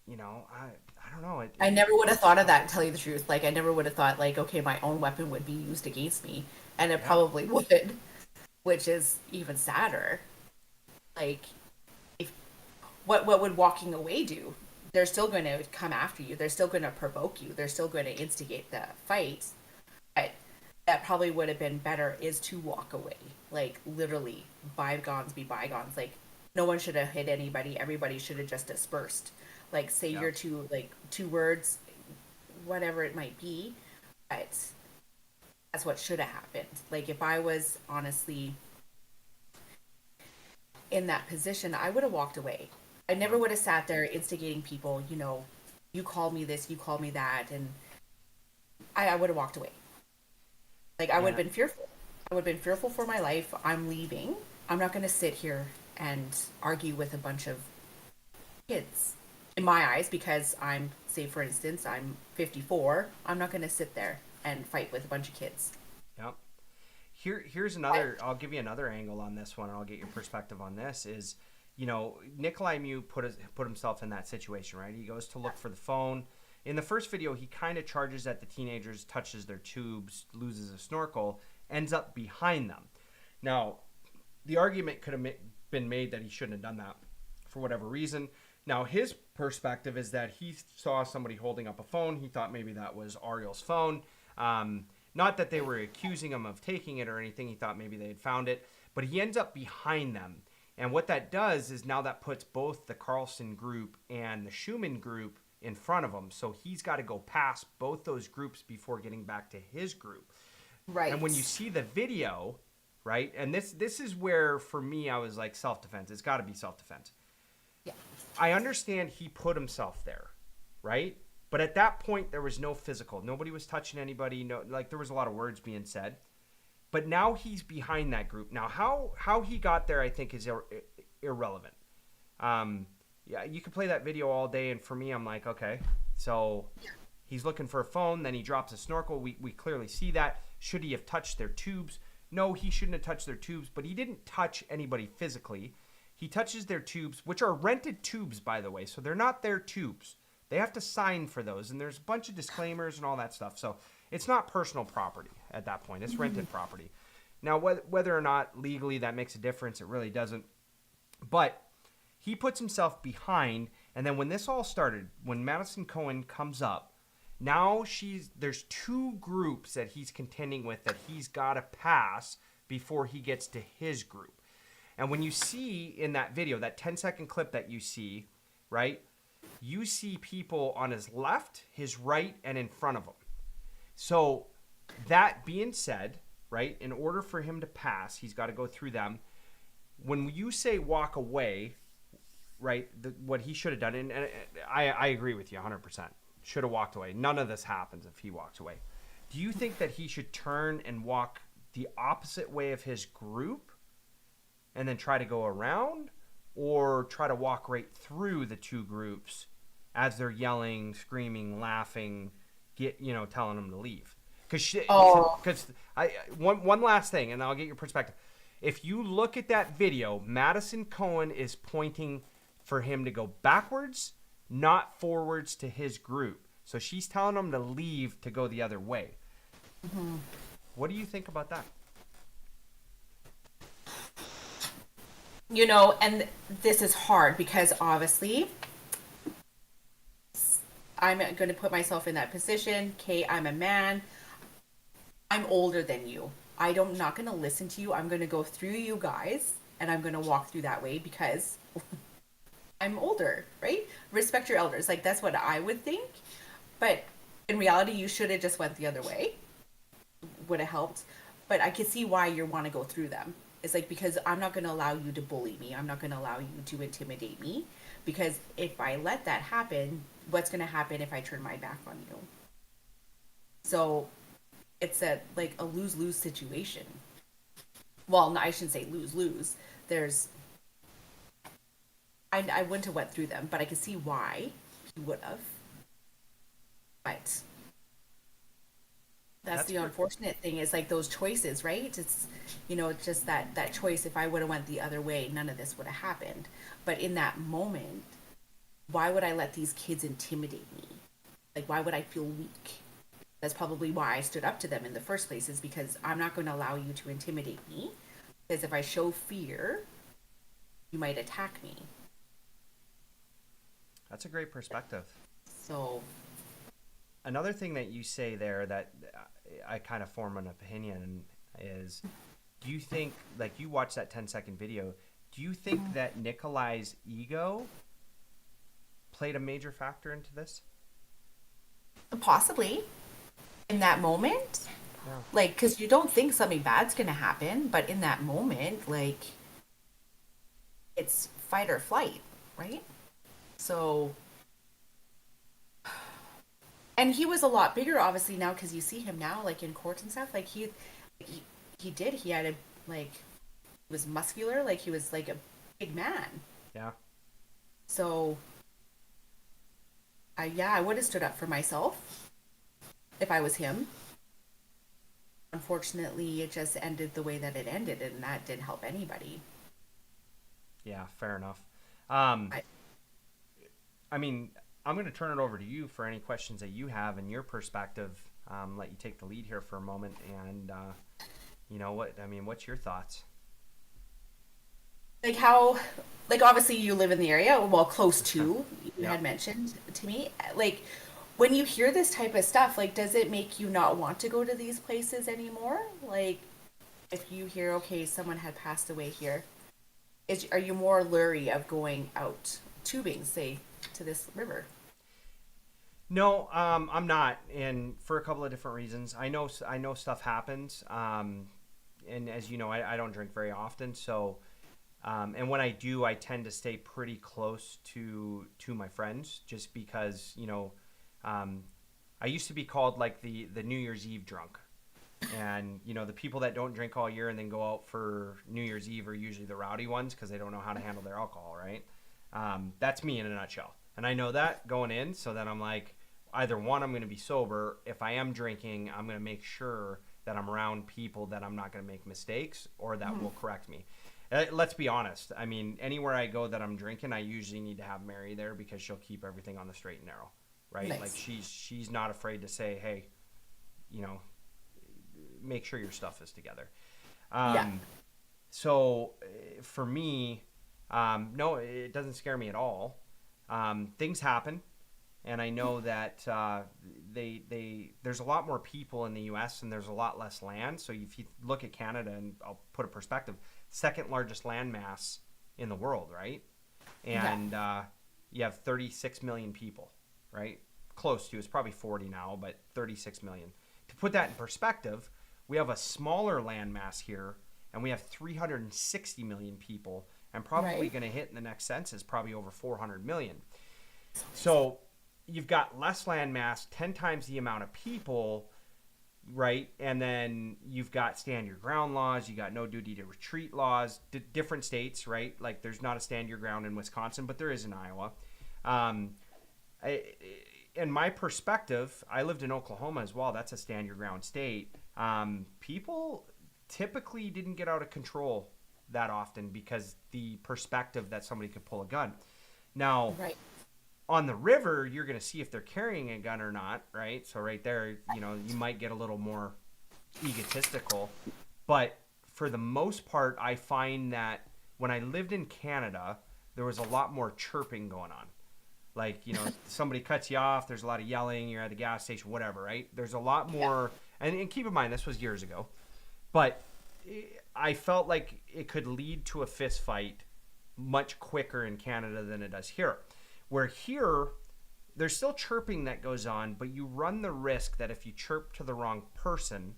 I don't know. I never would have thought of that, to tell you the truth. Like, I never would have thought, like, okay, my own weapon would be used against me. And it Yeah. probably would, which is even sadder. Like, if what would walking away do? They're still going to come after you. They're still going to provoke you. They're still going to instigate the fight. But that probably would have been better is to walk away. Like, literally, bygones be bygones. Like, no one should have hit anybody. Everybody should have just dispersed. Like, say Yeah. your two words, whatever it might be, but that's what should have happened. Like, if I was honestly in that position, I would have walked away. I never Yeah. would have sat there instigating people, you called me this, you called me that, and I would have walked away. Like, I would have And been fearful. I would have been fearful for my life. I'm leaving. I'm not going to sit here and argue with a bunch of kids. In my eyes, because say for instance, I'm 54, I'm not going to sit there and fight with a bunch of kids. yeah. Here's another. I'll give you another angle on this one, and I'll get your perspective on this. Is Nicolai Mui put himself in that situation, right? He goes to look for the phone. In the first video, he kind of charges at the teenagers, touches their tubes, loses a snorkel, ends up behind them. Now, the argument could have been made that he shouldn't have done that for whatever reason. Now, his perspective is that he saw somebody holding up a phone. He thought maybe that was Ariel's phone. Not that they were accusing him of taking it or anything. He thought maybe they had found it. But he ends up behind them. And what that does is now that puts both the Carlson group and the Schumann group in front of him. So he's got to go past both those groups before getting back to his group. And when Right. you see the video, right? And this is where for me I was like self defense. It's got to be self defense. Yeah. I understand he put himself there, right? But at that point there was no physical. Nobody was touching anybody. No, like there was a lot of words being said. But now he's behind that group. Now how he got there I think is irrelevant. Yeah, you could play that video all day, and for me I'm like, okay, so he's looking for a phone, then he drops a snorkel. We clearly see that. Should he have touched their tubes? No, he shouldn't have touched their tubes, but he didn't touch anybody physically. He touches their tubes, which are rented tubes, by the way, so they're not their tubes. They have to sign for those, and there's a bunch of disclaimers and all that stuff. So it's not personal property at that point. It's rented property. Now, whether or not legally that makes a difference, it really doesn't. But he puts himself behind, and then when this all started, when Madison Cohen comes up, now there's two groups that he's contending with that he's got to pass before he gets to his group. And when you see in that video, that 10-second clip that you see, right, you see people on his left, his right, and in front of him. So that being said, right, in order for him to pass, he's got to go through them. When you say walk away, right, what he should have done, and I agree with you 100%, should have walked away. None of this happens if he walks away. Do you think that he should turn and walk the opposite way of his group and then try to go around, or try to walk right through the two groups as they're yelling, screaming, laughing, telling them to leave? Oh, Because I one last thing, and I'll get your perspective. If you look at that video, Madison Cohen is pointing for him to go backwards, not forwards to his group. So she's telling him to leave to go the other way. What do you think about that? and this is hard because obviously I'm going to put myself in that position. Okay, I'm a man. I'm older than you. I'm not going to listen to you. I'm going to go through you guys and I'm going to walk through that way because I'm older, right? Respect your elders. Like that's what I would think. But in reality, you should have just went the other way. Would have helped. But I could see why you want to go through them. It's like because I'm not going to allow you to bully me. I'm not going to allow you to intimidate me because if I let that happen, what's going to happen if I turn my back on you? So it's a lose-lose situation. Well, no, I shouldn't say lose-lose. There's I wouldn't have went through them, but I could see why he would have. But that's That's the per- unfortunate thing is like those choices, right? It's just that choice. If I would have went the other way, none of this would have happened. But in that moment, why would I let these kids intimidate me? Like, why would I feel weak? That's probably why I stood up to them in the first place, is because I'm not going to allow you to intimidate me. Because if I show fear, you might attack me. That's a great perspective. So, Another thing that you say there that I kind of form an opinion is, do you think, like you watched that 10-second video, do you think that Nicolai's ego played a major factor into this? possibly in that moment, Yeah. like, because you don't think something bad's going to happen, but in that moment, like, it's fight or flight, right? So, and he was a lot bigger, obviously, now because you see him now, like in court and stuff. Like he, he had like, he was muscular, like he was like a big man. Yeah. So, yeah, I would have stood up for myself if I was him. Unfortunately, it just ended the way that it ended, and that didn't help anybody. Yeah, fair enough. Um, I, I mean, I'm going to turn it over to you for any questions that you have and your perspective. Let you take the lead here for a moment, and what's your thoughts? like how, like obviously you live in the area, well, close to, you Yeah. had mentioned to me, like when you hear this type of stuff, like does it make you not want to go to these places anymore? Like if you hear, okay, someone had passed away here, are you more leery of going out tubing, say, to this river? No, I'm not, and for a couple of different reasons. I know stuff happens, and as you know, I don't drink very often, so and when I do, I tend to stay pretty close to my friends, just because um, I used to be called like the New Year's Eve drunk, and the people that don't drink all year and then go out for New Year's Eve are usually the rowdy ones because they don't know how to handle their alcohol, right? That's me in a nutshell, and I know that going in, so then I'm like, either one, I'm going to be sober. If I am drinking, I'm going to make sure that I'm around people that I'm not going to make mistakes or that will correct me. Let's be honest. I mean, anywhere I go that I'm drinking, I usually need to have Mary there because she'll keep everything on the straight and narrow, right? Like Nice. she's not afraid to say, hey, you know, make sure your stuff is together. Yeah. Um, so for me, no, it doesn't scare me at all. Things happen, and I know that there's a lot more people in the U.S. and there's a lot less land. So if you look at Canada, and I'll put a perspective, second largest land mass in the world, right? Yeah. And you have 36 million people, right? Close to, it's probably 40 now, but 36 million. To put that in perspective, we have a smaller land mass here, and we have 360 million people, and probably Right. going to hit in the next census probably over 400 million. So you've got less land mass, 10 times the amount of people. right? And then you've got stand your ground laws, you got no duty to retreat laws, different states, right? Like there's not a stand your ground in Wisconsin, but there is in Iowa. Um, I, in my perspective, I lived in Oklahoma as well. That's a stand your ground state. People typically didn't get out of control that often because the perspective that somebody could pull a gun. Now, Right. on the river, you're going to see if they're carrying a gun or not, right? So right there, you might get a little more egotistical. But for the most part, I find that when I lived in Canada, there was a lot more chirping going on. Like, somebody cuts you off, there's a lot of yelling, you're at the gas station, whatever, right? There's a lot Yeah. more, and keep in mind, this was years ago, but I felt like it could lead to a fist fight much quicker in Canada than it does here. Where here, there's still chirping that goes on, but you run the risk that if you chirp to the wrong person,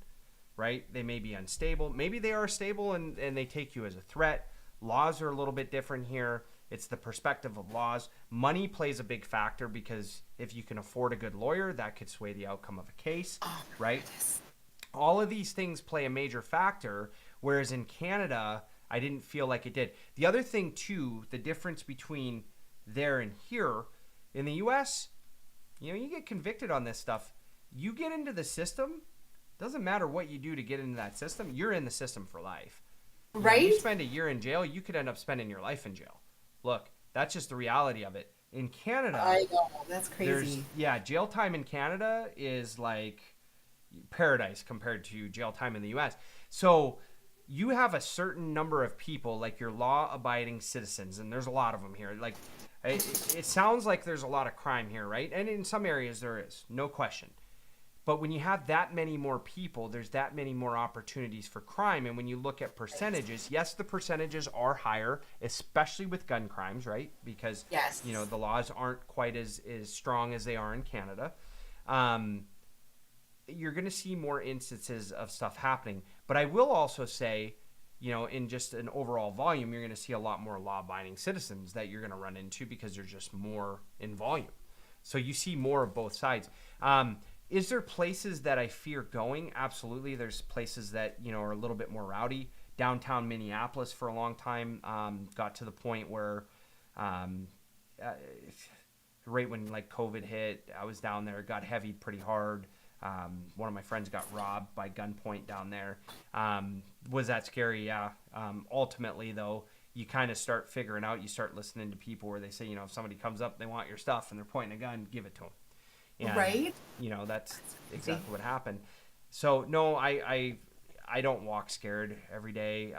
right, they may be unstable. Maybe they are stable and they take you as a threat. Laws are a little bit different here. It's the perspective of laws. Money plays a big factor because if you can afford a good lawyer, that could sway the outcome of a case, Oh my right? goodness. All of these things play a major factor, whereas in Canada, I didn't feel like it did. The other thing, too, the difference between there and here, in the US, you get convicted on this stuff. You get into the system, doesn't matter what you do to get into that system, you're in the system for life. You Right? spend a year in jail, you could end up spending your life in jail. Look, that's just the reality of it. In Canada, I know. That's there's, crazy. yeah, jail time in Canada is like paradise compared to jail time in the US. So you have a certain number of people, like your law abiding citizens, and there's a lot of them here. Like, it sounds like there's a lot of crime here, right? And in some areas there is, no question. But when you have that many more people, there's that many more opportunities for crime. And when you look at percentages, yes, the percentages are higher, especially with gun crimes, right? Because, Yes. the laws aren't quite as strong as they are in Canada. Um, you're going to see more instances of stuff happening. But I will also say, in just an overall volume, you're going to see a lot more law-abiding citizens that you're going to run into because there's just more in volume. So you see more of both sides. Is there places that I fear going? Absolutely. There's places that, are a little bit more rowdy. Downtown Minneapolis for a long time got to the point where uh, right when like COVID hit, I was down there. It got heavy pretty hard. One of my friends got robbed by gunpoint down there. Was that scary? Yeah. Ultimately, though, you kind of start figuring out. You start listening to people where they say, if somebody comes up, they want your stuff, and they're pointing a gun, give it to them. And Right? that's Crazy. exactly what happened. So no, I don't walk scared every day.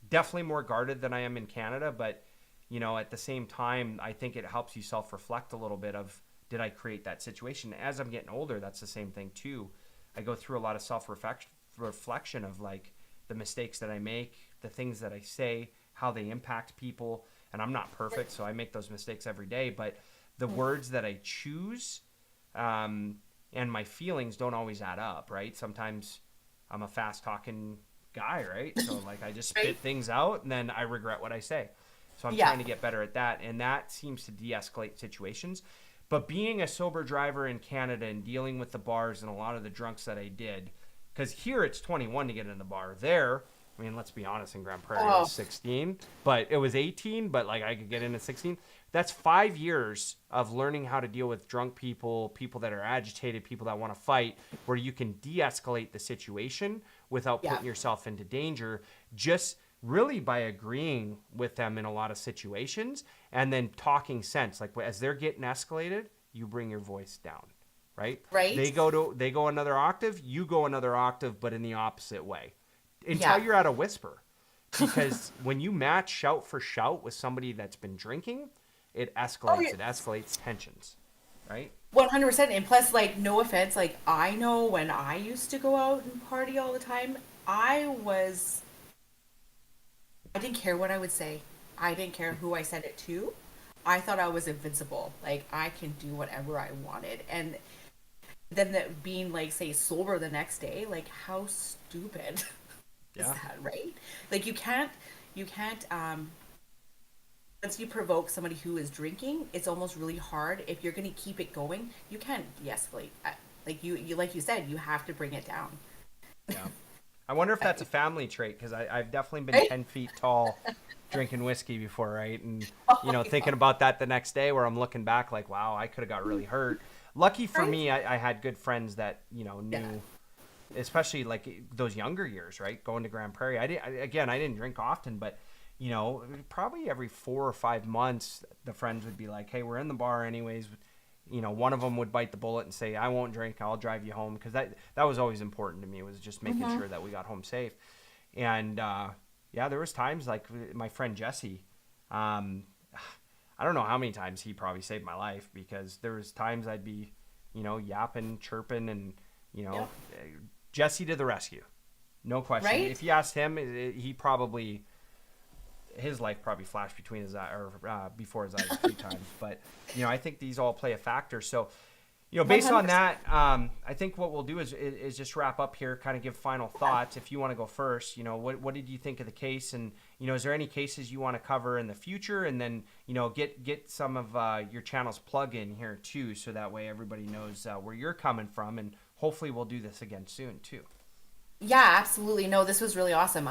Definitely more guarded than I am in Canada, but at the same time, I think it helps you self-reflect a little bit of, did I create that situation? As I'm getting older, that's the same thing too. I go through a lot of self-reflection of like the mistakes that I make, the things that I say, how they impact people. And I'm not perfect, so I make those mistakes every day. But the words that I choose and my feelings don't always add up, right? Sometimes I'm a fast-talking guy, right? So like I just spit Right? things out and then I regret what I say. So I'm Yeah. trying to get better at that, and that seems to de-escalate situations. But being a sober driver in Canada and dealing with the bars and a lot of the drunks that I did, because here it's 21 to get in the bar. There, I mean, let's be honest, in Grand Prairie it Oh, was 16, but it was 18, but like I could get in at 16. That's 5 years of learning how to deal with drunk people, people that are agitated, people that want to fight, where you can de-escalate the situation without yeah. putting yourself into danger, just really by agreeing with them in a lot of situations and then talking sense. Like as they're getting escalated, you bring your voice down, right? Right? They go another octave, you go another octave, but in the opposite way until Yeah. you're at a whisper. Because when you match shout for shout with somebody that's been drinking, it Oh, escalates. yeah. It escalates tensions, right? 100%. And plus, like, no offense, like, I know when I used to go out and party all the time, I didn't care what I would say. I didn't care who I said it to. I thought I was invincible. Like, I can do whatever I wanted. And then being, like, say, sober the next day, like, how stupid is Yeah. that, right? Like, you can't, once you provoke somebody who is drinking, it's almost really hard. If you're going to keep it going, you can't de-escalate. Like you like you said, you have to bring it down. Yeah. I wonder if Uh, that's a family trait because I've definitely been Right? 10 feet tall drinking whiskey before, right? And, Oh my thinking God. about that the next day where I'm looking back like, wow, I could have got really hurt. Lucky for Right? me, I had good friends that, Yeah. knew, especially like those younger years, right? Going to Grand Prairie. Again, I didn't drink often, but, probably every 4 or 5 months, the friends would be like, hey, we're in the bar anyways. One of them would bite the bullet and say, I won't drink. I'll drive you home. Because that was always important to me, was just making Mm-hmm. sure that we got home safe. And yeah, there was times like my friend Jesse. Um, I don't know how many times he probably saved my life because there was times I'd be, yapping, chirping, and you know, Yep. Jesse to the rescue, no question. Right? If you asked him, he probably his life probably flashed between his eye or before his eyes a few times. But I think these all play a factor. So based on 100%. that, I think what we'll do is just wrap up here, kind of give final thoughts. If you want to go first, what did you think of the case, and is there any cases you want to cover in the future, and then get some of your channel's plug in here too, so that way everybody knows where you're coming from, and hopefully we'll do this again soon too. Yeah, absolutely. No, this was really awesome.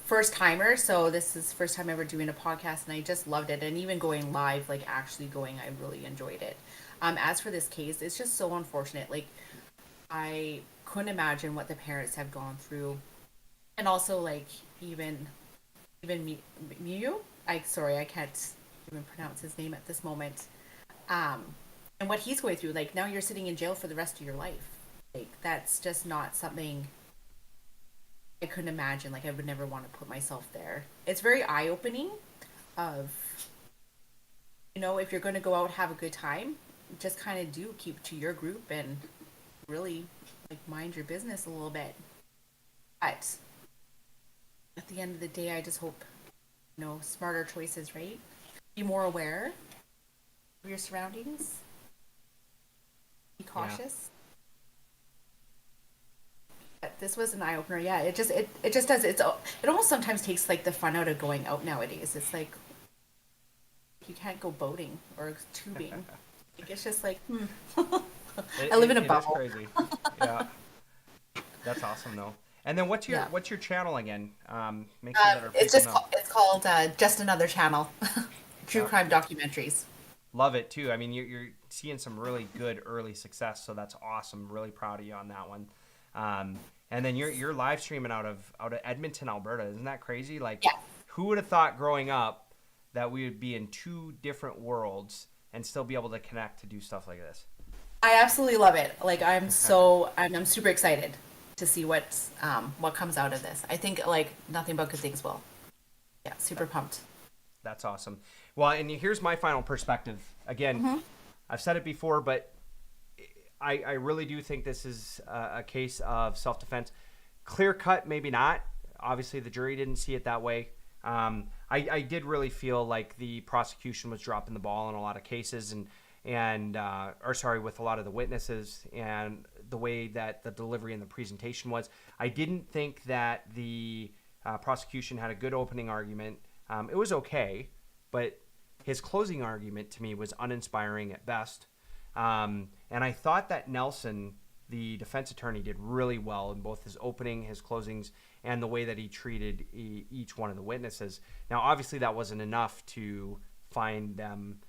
First timer, so this is first time ever doing a podcast, and I just loved it. And even going live, like actually going, I really enjoyed it. As for this case, it's just so unfortunate. Like I couldn't imagine what the parents have gone through, and also like even even Miu. Sorry, I can't even pronounce his name at this moment. Um, and what he's going through, like now you're sitting in jail for the rest of your life. Like that's just not something I couldn't imagine. Like I would never want to put myself there. It's very eye opening. Of if you're going to go out have a good time, just kind of do keep to your group and really like mind your business a little bit. But at the end of the day, I just hope smarter choices, right? Be more aware of your surroundings. Be Yeah. cautious. But this was an eye opener. Yeah, it just does. It almost sometimes takes like the fun out of going out nowadays. It's like you can't go boating or tubing. Like, it's just like It, I live in it, a it is bubble. crazy. Yeah, that's awesome though. And then Yeah. what's your channel again? Make sure that our It's people just know. it's called just another channel, true Yeah, crime documentaries. love it too. I mean, you're seeing some really good early success, so that's awesome. Really proud of you on that one. Um, and then you're live streaming out of Edmonton, Alberta. Isn't that crazy? Like, Yeah, who would have thought growing up that we would be in two different worlds and still be able to connect to do stuff like this? I absolutely love it. Like I'm super excited to see what comes out of this. I think like nothing but good things will. Yeah, super pumped. That's awesome. Well, and here's my final perspective. Again, I've said it before, but I really do think this is a case of self defense. Clear cut, maybe not. Obviously, the jury didn't see it that way. I did really feel like the prosecution was dropping the ball in a lot of cases, or sorry, with a lot of the witnesses and the way that the delivery and the presentation was. I didn't think that the prosecution had a good opening argument. It was okay, but his closing argument to me was uninspiring at best. And I thought that Nelson, the defense attorney, did really well in both his opening, his closings, and the way that he treated each one of the witnesses. Now, obviously, that wasn't enough to find them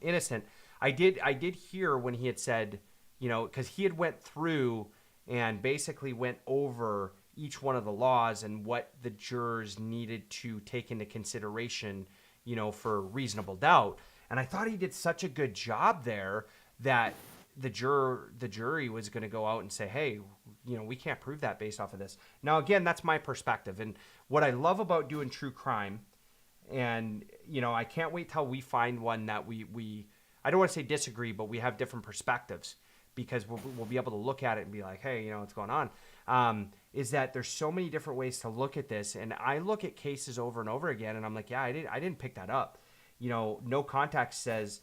innocent. I did hear when he had said, because he had went through and basically went over each one of the laws and what the jurors needed to take into consideration, for reasonable doubt. And I thought he did such a good job there that the jury was going to go out and say, hey, we can't prove that based off of this. Now, again, that's my perspective. And what I love about doing true crime, and I can't wait till we find one that we I don't want to say disagree, but we have different perspectives, because we'll be able to look at it and be like, hey, what's going on. Is that there's so many different ways to look at this, and I look at cases over and over again, and I'm like, yeah, I didn't pick that up. No contact says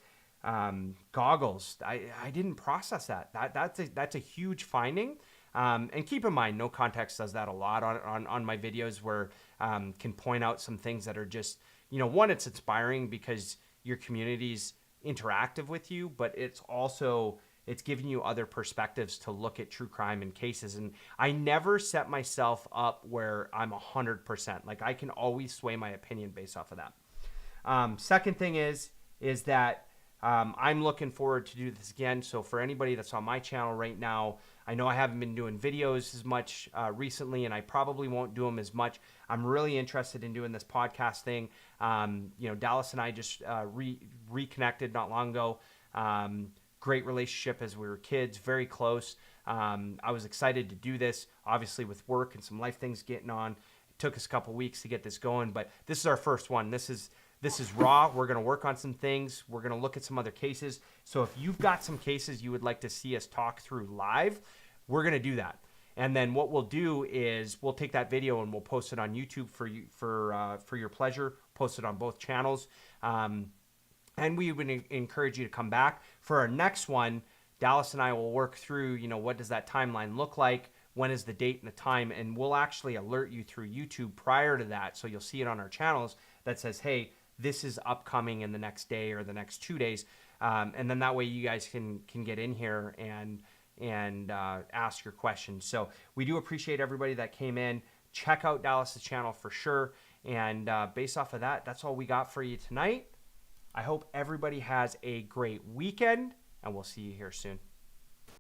goggles. I didn't process that. That's a huge finding. And keep in mind, no context does that a lot on my videos, where can point out some things that are just, one, it's inspiring because your community's interactive with you, but it's also it's giving you other perspectives to look at true crime and cases. And I never set myself up where I'm 100%. Like, I can always sway my opinion based off of that. Second thing is that I'm looking forward to do this again. So for anybody that's on my channel right now, I know I haven't been doing videos as much recently, and I probably won't do them as much. I'm really interested in doing this podcast thing. Dallas and I just reconnected not long ago. Great relationship as we were kids, very close. I was excited to do this, obviously with work and some life things getting on. It took us a couple weeks to get this going, but this is our first one. This is raw. We're going to work on some things. We're going to look at some other cases. So if you've got some cases you would like to see us talk through live, we're going to do that. And then what we'll do is we'll take that video and we'll post it on YouTube for you for your pleasure. Post it on both channels. And we would encourage you to come back for our next one. Dallas and I will work through, what does that timeline look like? When is the date and the time? And we'll actually alert you through YouTube prior to that. So you'll see it on our channels that says, hey, this is upcoming in the next day or the next 2 days. And then that way you guys can get in here and ask your questions. So we do appreciate everybody that came in. Check out Dallas's channel for sure. And based off of that, that's all we got for you tonight. I hope everybody has a great weekend, and we'll see you here soon.